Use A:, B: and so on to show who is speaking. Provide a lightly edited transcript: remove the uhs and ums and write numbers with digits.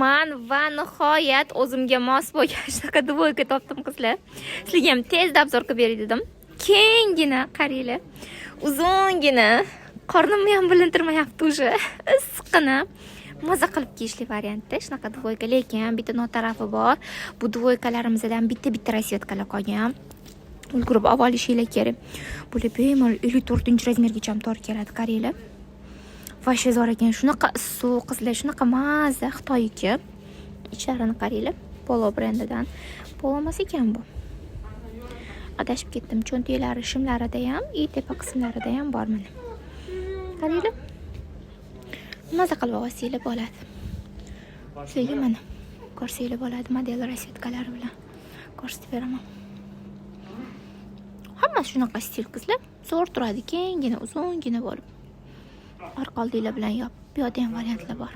A: qilyapman va nihoyat o'zimga mos bo'lgan shunaqa dvoyka topdim qizlar. Sizlarga ham tezda obzor qilib beray dedim. Kengina, qaranglar. Uzungina. Qornimni ham bilintirmayapti уже. Issiqqina. Maza qilib kiyishli variantda shunaqa dvoyka, lekin bitta notarafi bor. Bu dvoykalarimizdan bitta rasvetkalar qolgan. Ulgurib olib olishinglar kerak. Bular bemalol 54-razmergacha ham to'g'ri keladi, qaranglar. Vashe zo'r ekan, shunaqa issiq qizlar, shunaqa maza Xitoyniki. Ichlarini qaranglar, Polo brendidan. Polo emas ekan bu. Adashib ketdim, cho'ntaklari, shimlarida ham, tepa qismlarida ham bor mana. Qaranglar. Maza qilib olsanglar bo'ladi. Sizlarga mana ko'rsanglar bo'ladi model rasvetkalari bilan. Ko'rsatib beraman. Hammasi shunaqa stil qizlar. Zo'r turadi, kengina, uzungina bo'lib. Orqa oldinglar bilan yop. Bu yerda ham variantlar bor.